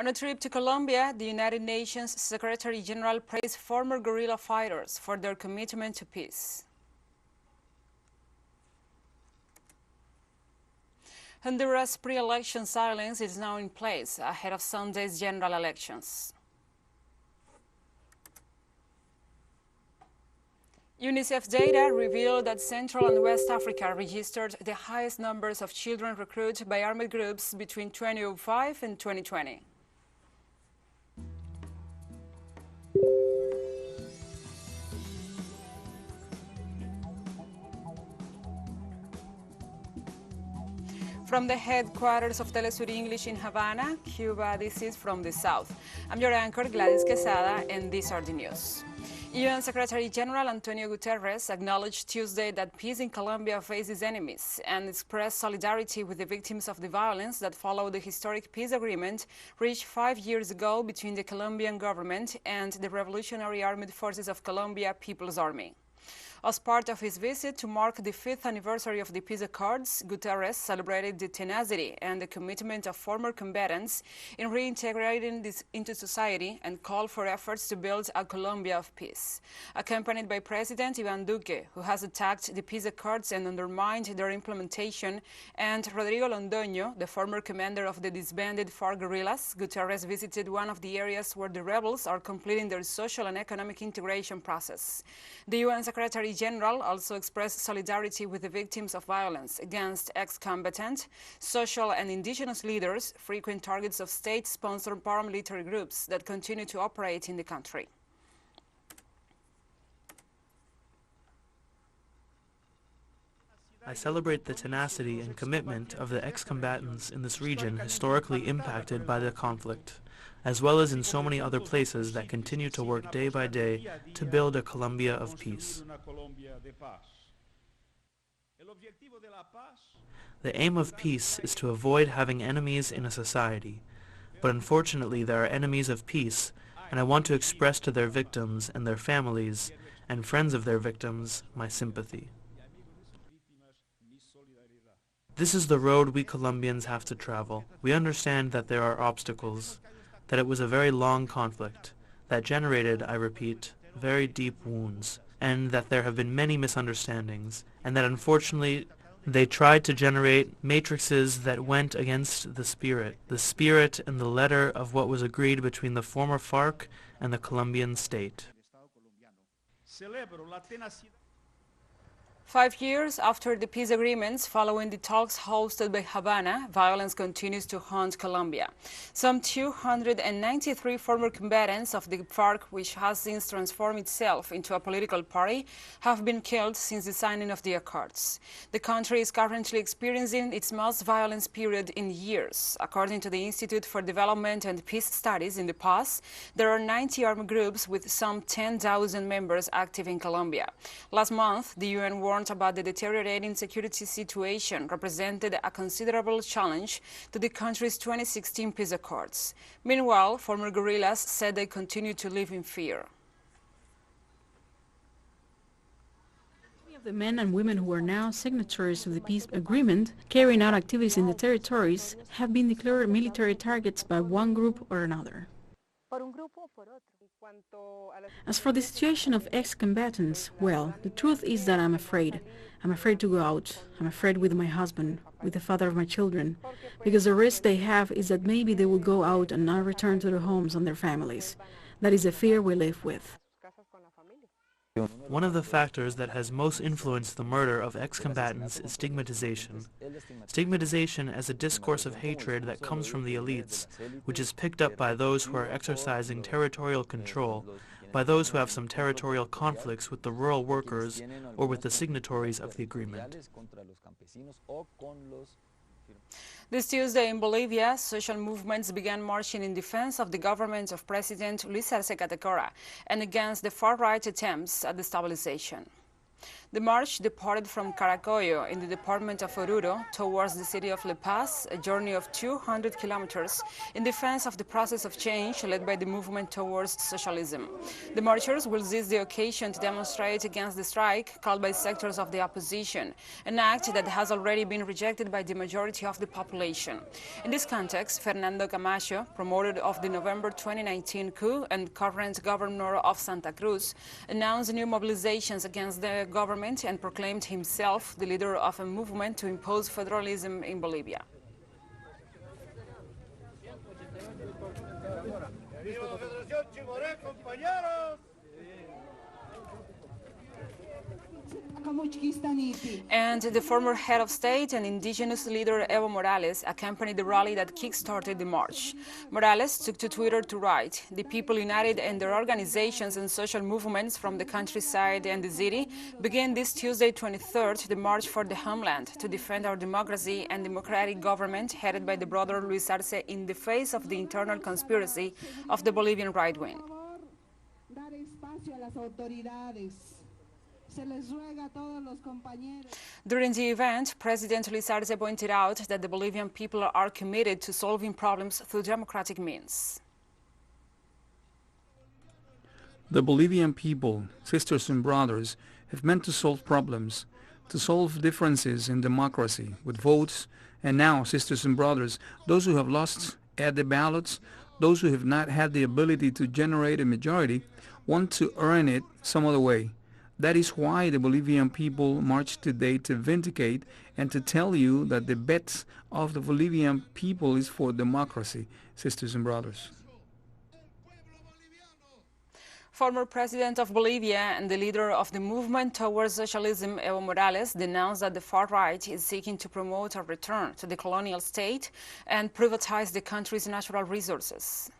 On a trip to Colombia, the United Nations Secretary General praised former guerrilla fighters for their commitment to peace. Honduras' pre-election silence is now in place ahead of Sunday's general elections. Unicef data revealed that Central and West Africa registered the highest numbers of children recruited by armed groups between 2005 and 2020. From the headquarters of Telesur English in Havana, Cuba, this is From the South. I'm your anchor, Gladys Quesada, and these are the news. UN Secretary General Antonio Guterres acknowledged Tuesday that peace in Colombia faces enemies and expressed solidarity with the victims of the violence that followed the historic peace agreement reached 5 years ago between the Colombian government and the Revolutionary Armed Forces of Colombia People's Army. As part of his visit to mark the 5th anniversary of the peace accords, Guterres celebrated the tenacity and the commitment of former combatants in reintegrating this into society and called for efforts to build a Colombia of peace. Accompanied by President Iván Duque, who has attacked the peace accords and undermined their implementation, and Rodrigo Londoño, the former commander of the disbanded FARC guerrillas, Guterres visited one of the areas where the rebels are completing their social and economic integration process. The UN Secretary General also expressed solidarity with the victims of violence against ex-combatant, social and indigenous leaders, frequent targets of state-sponsored paramilitary groups that continue to operate in the country. I celebrate the tenacity and commitment of the ex-combatants in this region historically impacted by the conflict, as well as in so many other places that continue to work day by day to build a Colombia of peace. The aim of peace is to avoid having enemies in a society, but unfortunately there are enemies of peace, and I want to express to their victims and their families and friends of their victims my sympathy. This is the road we Colombians have to travel. We understand that there are obstacles, that it was a very long conflict, that generated, I repeat, very deep wounds, and that there have been many misunderstandings, and that unfortunately they tried to generate matrices that went against the spirit and the letter of what was agreed between the former FARC and the Colombian state. 5 years after the peace agreements following the talks hosted by Havana, violence continues to haunt Colombia. Some 293 former combatants of the FARC, which has since transformed itself into a political party, have been killed since the signing of the accords. The country is currently experiencing its most violent period in years. According to the Institute for Development and Peace Studies, in the past, there are 90 armed groups with some 10,000 members active in Colombia. Last month, the UN warned about the deteriorating security situation represented a considerable challenge to the country's 2016 peace accords. Meanwhile, former guerrillas said they continue to live in fear. Many of the men and women who are now signatories of the peace agreement, carrying out activities in the territories, have been declared military targets by one group or another. As for the situation of ex-combatants, well, the truth is that I'm afraid. I'm afraid to go out. I'm afraid with my husband, with the father of my children, because the risk they have is that maybe they will go out and not return to their homes and their families. That is the fear we live with. One of the factors that has most influenced the murder of ex-combatants is stigmatization. Stigmatization as a discourse of hatred that comes from the elites, which is picked up by those who are exercising territorial control, by those who have some territorial conflicts with the rural workers or with the signatories of the agreement. This Tuesday in Bolivia, social movements began marching in defense of the government of President Luis Arce Catacora and against the far-right attempts at destabilization. The march departed from Caracollo in the department of Oruro towards the city of La Paz, a journey of 200 kilometers in defense of the process of change led by the movement towards socialism. The marchers will seize the occasion to demonstrate against the strike called by sectors of the opposition, an act that has already been rejected by the majority of the population. In this context, Fernando Camacho, promoted of the November 2019 coup and current governor of Santa Cruz, announced new mobilizations against the government and proclaimed himself the leader of a movement to impose federalism in Bolivia. And the former head of state and indigenous leader Evo Morales accompanied the rally that kick-started the march. Morales took to Twitter to write, "The people united in their organizations and social movements from the countryside and the city began this Tuesday 23rd the March for the Homeland to defend our democracy and democratic government headed by the brother Luis Arce in the face of the internal conspiracy of the Bolivian right wing." During the event, President Luis Arce pointed out that the Bolivian people are committed to solving problems through democratic means. The Bolivian people, sisters and brothers, have meant to solve problems, to solve differences in democracy with votes, and now, sisters and brothers, those who have lost at the ballots, those who have not had the ability to generate a majority, want to earn it some other way. That is why the Bolivian people marched today to vindicate and to tell you that the bet of the Bolivian people is for democracy, sisters and brothers. Former president of Bolivia and the leader of the movement towards socialism, Evo Morales, denounced that the far right is seeking to promote a return to the colonial state and privatize the country's natural resources.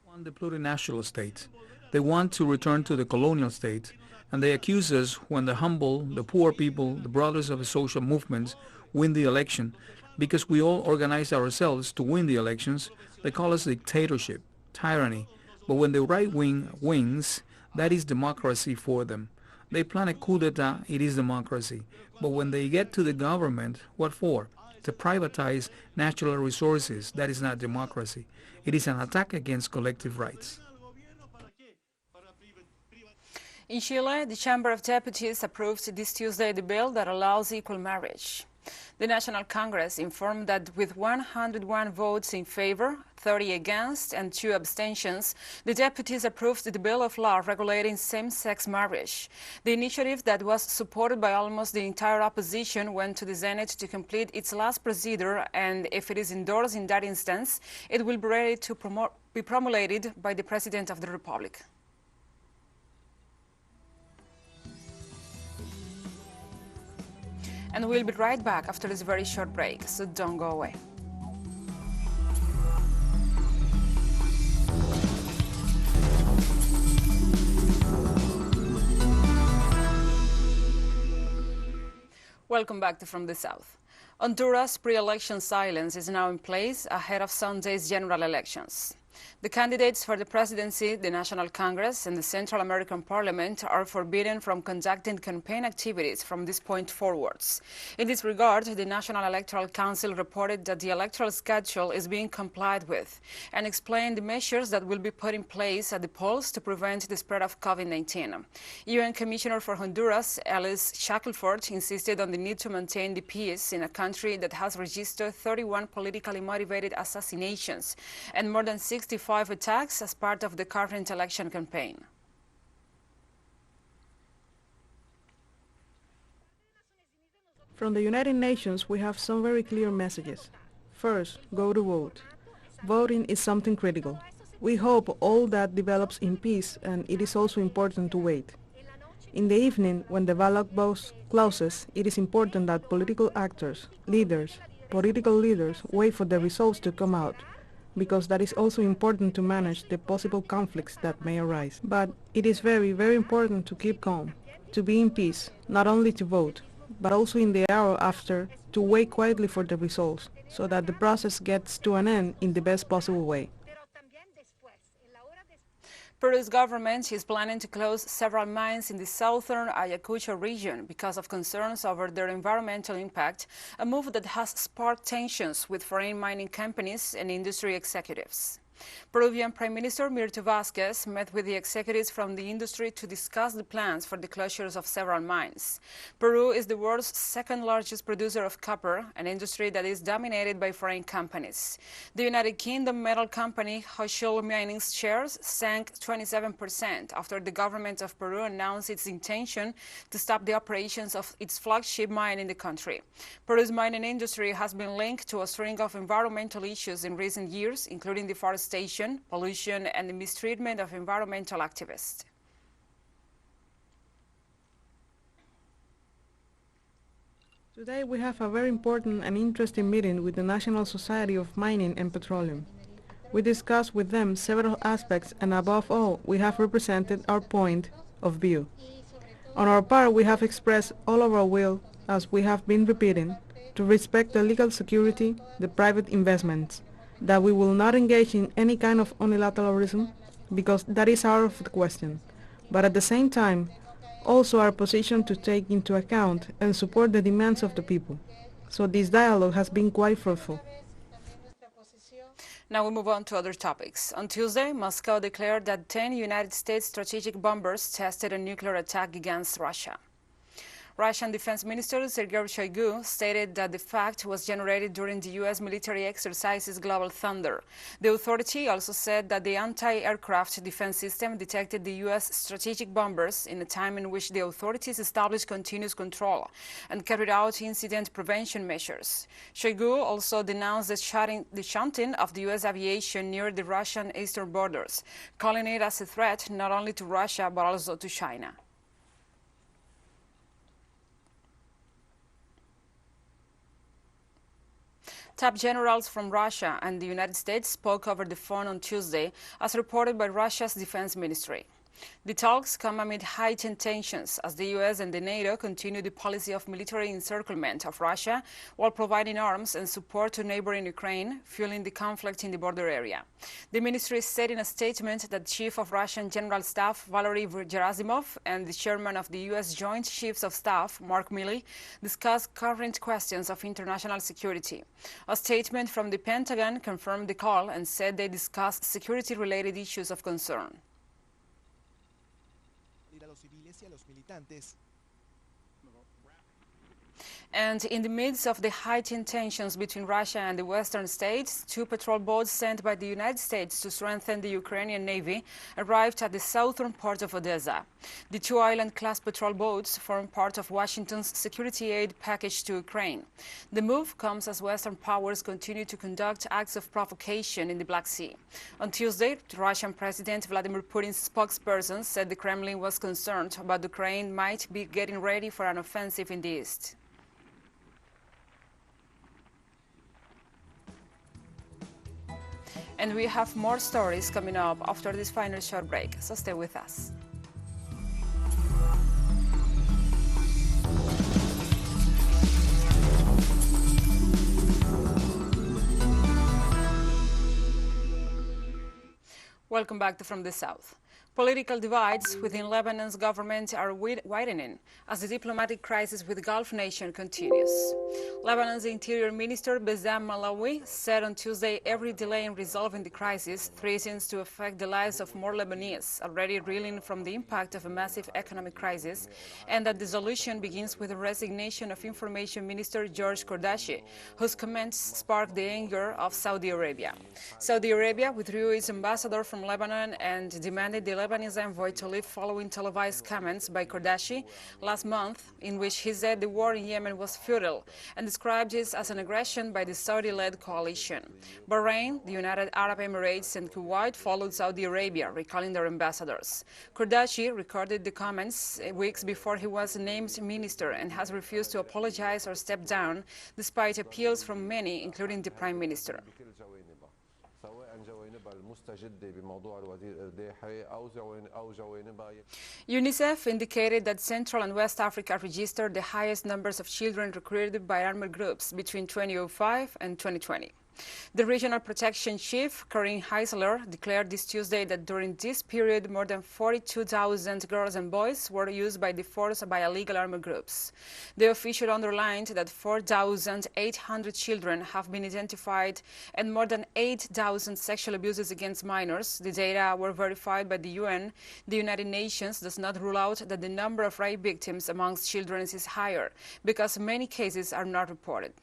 They want the plurinational state. They want to return to the colonial state. And they accuse us when the humble, the poor people, the brothers of the social movements win the election. Because we all organize ourselves to win the elections, they call us dictatorship, tyranny. But when the right wing wins, that is democracy for them. They plan a coup d'etat, it is democracy. But when they get to the government, what for? To privatize natural resources, that is not democracy. It is an attack against collective rights. In Chile, the Chamber of Deputies approved this Tuesday the bill that allows equal marriage. The National Congress informed that with 101 votes in favor, 30 against, and 2 abstentions, the deputies approved the bill of law regulating same-sex marriage. The initiative that was supported by almost the entire opposition went to the Senate to complete its last procedure, and if it is endorsed in that instance, it will be ready to be promulgated by the President of the Republic. And we'll be right back after this very short break, so don't go away. Welcome back to From the South. Honduras' pre-election silence is now in place ahead of Sunday's general elections. The candidates for the presidency, the National Congress, and the Central American Parliament are forbidden from conducting campaign activities from this point forwards. In this regard, the National Electoral Council reported that the electoral schedule is being complied with and explained the measures that will be put in place at the polls to prevent the spread of COVID-19. UN Commissioner for Honduras, Alice Shackelford, insisted on the need to maintain the peace in a country that has registered 31 politically motivated assassinations and more than 65 attacks as part of the current election campaign. From the United Nations, we have some very clear messages. First, go to vote. Voting is something critical. We hope all that develops in peace, and it is also important to wait. In the evening, when the ballot box closes, it is important that political actors, political leaders wait for the results to come out, because that is also important to manage the possible conflicts that may arise. But it is very, very important to keep calm, to be in peace, not only to vote, but also in the hour after to wait quietly for the results, so that the process gets to an end in the best possible way. Peru's government is planning to close several mines in the southern Ayacucho region because of concerns over their environmental impact, a move that has sparked tensions with foreign mining companies and industry executives. Peruvian Prime Minister Mirto Vázquez met with the executives from the industry to discuss the plans for the closures of several mines. Peru is the world's second largest producer of copper, an industry that is dominated by foreign companies. The United Kingdom metal company Hochschild Mining's shares sank 27% after the government of Peru announced its intention to stop the operations of its flagship mine in the country. Peru's mining industry has been linked to a string of environmental issues in recent years, including deforestation, pollution, and the mistreatment of environmental activists. Today we have a very important and interesting meeting with the National Society of Mining and Petroleum. We discussed with them several aspects, and above all, we have represented our point of view. On our part, we have expressed all of our will, as we have been repeating, to respect the legal security, the private investments, that we will not engage in any kind of unilateralism, because that is out of the question, but at the same time, also our position to take into account and support the demands of the people. So this dialogue has been quite fruitful. Now we move on to other topics. On Tuesday, Moscow declared that 10 United States strategic bombers tested a nuclear attack against Russia. Russian Defense Minister Sergei Shoigu stated that the fact was generated during the U.S. military exercises Global Thunder. The authority also said that the anti-aircraft defense system detected the U.S. strategic bombers in a time in which the authorities established continuous control and carried out incident prevention measures. Shoigu also denounced the shunting of the U.S. aviation near the Russian eastern borders, calling it as a threat not only to Russia but also to China. Top generals from Russia and the United States spoke over the phone on Tuesday, as reported by Russia's defense ministry. The talks come amid heightened tensions as the U.S. and the NATO continue the policy of military encirclement of Russia while providing arms and support to neighboring Ukraine, fueling the conflict in the border area. The ministry said in a statement that Chief of Russian General Staff Valery Gerasimov and the Chairman of the U.S. Joint Chiefs of Staff, Mark Milley, discussed current questions of international security. A statement from the Pentagon confirmed the call and said they discussed security-related issues of concern. And in the midst of the heightened tensions between Russia and the Western states, 2 patrol boats sent by the United States to strengthen the Ukrainian Navy arrived at the southern port of Odessa. The 2 island-class patrol boats form part of Washington's security aid package to Ukraine. The move comes as Western powers continue to conduct acts of provocation in the Black Sea. On Tuesday, Russian President Vladimir Putin's spokesperson said the Kremlin was concerned about Ukraine might be getting ready for an offensive in the east. And we have more stories coming up after this final short break, so stay with us. Welcome back to From the South. Political divides within Lebanon's government are widening as the diplomatic crisis with the Gulf nation continues. Lebanon's Interior Minister Bezzam Malawi said on Tuesday every delay in resolving the crisis threatens to affect the lives of more Lebanese already reeling from the impact of a massive economic crisis, and that the solution begins with the resignation of Information Minister George Kordashi, whose comments sparked the anger of Saudi Arabia. Saudi Arabia withdrew its ambassador from Lebanon and demanded the Lebanese envoy to leave following televised comments by Kordashi last month, in which he said the war in Yemen was futile and described it as an aggression by the Saudi-led coalition. Bahrain, the United Arab Emirates, and Kuwait followed Saudi Arabia, recalling their ambassadors. Kordashi recorded the comments weeks before he was named minister and has refused to apologize or step down, despite appeals from many, including the Prime Minister. Unicef indicated that Central and West Africa registered the highest numbers of children recruited by armed groups between 2005 and 2020. The Regional Protection Chief, Karin Heisler, declared this Tuesday that during this period, more than 42,000 girls and boys were used by the force by illegal armed groups. The official underlined that 4,800 children have been identified and more than 8,000 sexual abuses against minors. The data were verified by the UN. The United Nations does not rule out that the number of rape victims amongst children is higher because many cases are not reported.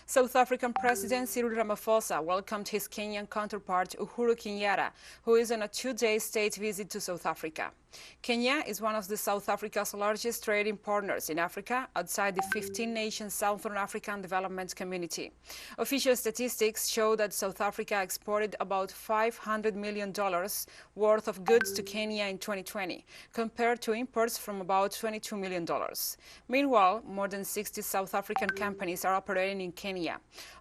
South African President Cyril Ramaphosa welcomed his Kenyan counterpart Uhuru Kenyatta, who is on a two-day state visit to South Africa. Kenya is one of South Africa's largest trading partners in Africa, outside the 15-nation Southern African Development Community. Official statistics show that South Africa exported about $500 million worth of goods to Kenya in 2020, compared to imports from about $22 million. Meanwhile, more than 60 South African companies are operating in Kenya.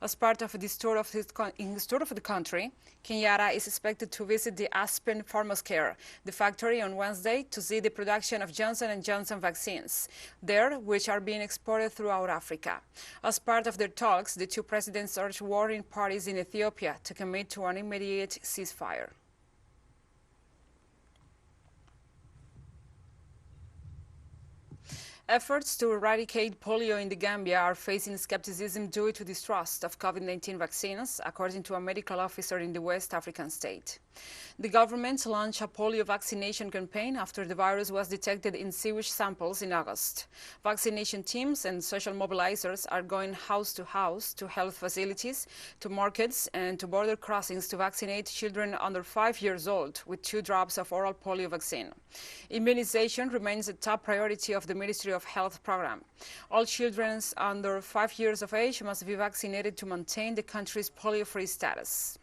As part of the tour of the country, Kenyatta is expected to visit the Aspen Pharmacare, the factory, on Wednesday to see the production of Johnson & Johnson vaccines there, which are being exported throughout Africa. As part of their talks, the two presidents urged warring parties in Ethiopia to commit to an immediate ceasefire. Efforts to eradicate polio in the Gambia are facing skepticism due to distrust of COVID-19 vaccines, according to a medical officer in the West African state. The government launched a polio vaccination campaign after the virus was detected in sewage samples in August. Vaccination teams and social mobilizers are going house to house, to health facilities, to markets, and to border crossings to vaccinate children under 5 years old with 2 drops of oral polio vaccine. Immunization remains a top priority of the Ministry of Health program. All children under 5 years of age must be vaccinated to maintain the country's polio-free status.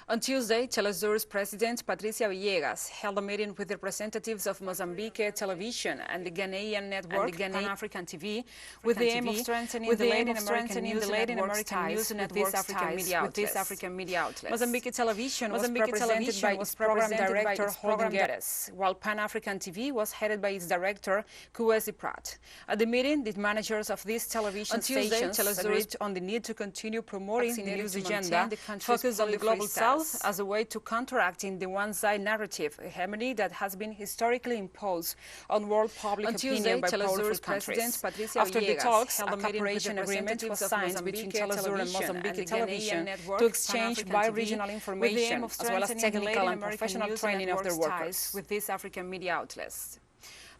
On Tuesday, Telesur's President Patricia Villegas held a meeting with representatives of Mozambique Television and the Ghanaian network Pan-African TV with the aim of strengthening the Latin American news with these African media outlets. Mozambique Television was represented by its program director Holden Guedes, while Pan-African TV was headed by its director Kuwesi Pratt. At the meeting, the managers of these television stations agreed on the need to continue promoting the news agenda focused on the global south as a way to counteracting the one-side narrative, a hegemony that has been historically imposed on world public opinion by powerful countries. After the talks, a cooperation agreement was signed between Telesur and Mozambique Television to exchange bi-regional information as well as technical and professional training of their workers with these African media outlets.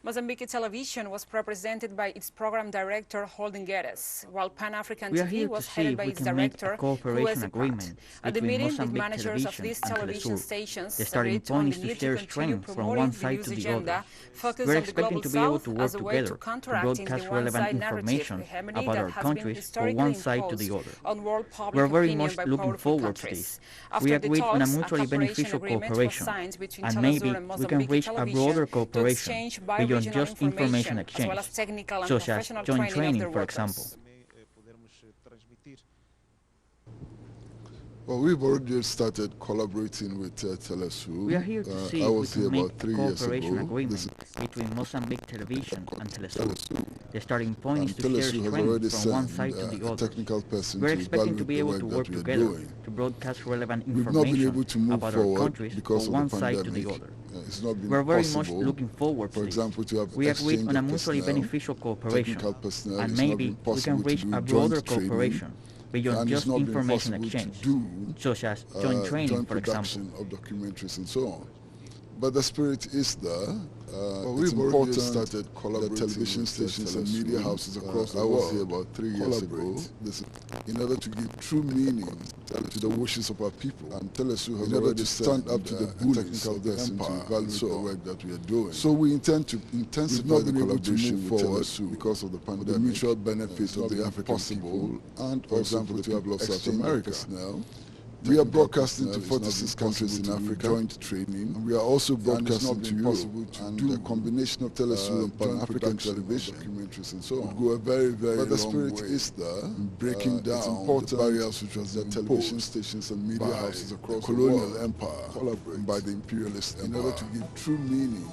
Mozambique Television was represented by its program director Holden Guedes, while Pan-African TV was headed by its director Kuwesi Pratt. At the meeting, the managers of these television stations agreed on the need to continue promoting the news agenda focused on the global south as a way to counteracting the one-side narrative, a hegemony that has been historically imposed on world public opinion by powerful countries. After the talks, a cooperation agreement was signed between Telesur and Mozambique Television to exchange beyond just information exchange, as well as technical and professional training, for example. Well, we've already started collaborating with Telesur. We are here to see I was here make about 3 a years cooperation ago. agreement between Mozambique Television and Telesur. The starting point And is to share Telesur has already strength from one sent side to the a other. technical person We're to expecting to evaluate be the able work to work that we are together doing. to broadcast relevant We've not been information able to move about our forward countries because from of one the side to pandemic. the other. It's not been We're very possible, much looking forward to for this. example, to have We agreed exchange on a of mutually personnel, beneficial cooperation, technical personnel. and It's not maybe been we possible can reach to do a broader joint training, cooperation beyond and it's just not been information possible to exchange, do such as joint training, joint for example. production of documentaries and so on. But the spirit is there. Well, It's we've important already started collaborating the television with stations and Telesur. media houses across the I world. was here about 3 years ago. In order to give true meaning to the wishes of our people. And Telesur has already stand up to the bullies of the empire to evaluate the work that we are doing. So we intend to intensify the collaboration with Telesur because of the pandemic, the mutual benefit of the African people, and for example, to have South America personnel. We are broadcasting to 46 countries in Africa, joint training, and we are also broadcasting to Europe, and a combination of Telesur and Pan-African television, documentaries and so on. Go a very, very long way. But the spirit is there, in breaking down the barriers which was the television stations and media houses across the colonial empire, collaborated by the imperialist empire, in order to give true meaning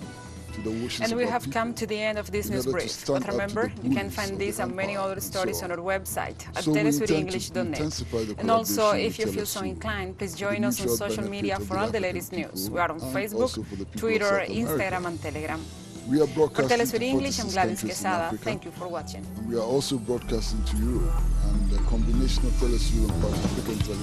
to the wishes And of we our have people, come to the end of this in news order to brief. stand But up to remember, the you can bullies find of this the and many empire other and stories so on our website at So we intend to telesurenglish.net. intensify the And also, collaboration if you with feel so Telesur inclined, please for join the us on mutual social benefit media of for the all the African latest news. people We are on and Facebook, also for the people of Twitter, South America. Instagram, and Telegram. We are For broadcasting Telesur to English, I'm 46 Gladys countries in Quesada. Africa, Thank you for watching. and we are also broadcasting to Europe, and a combination of Telesur and Pan-African television.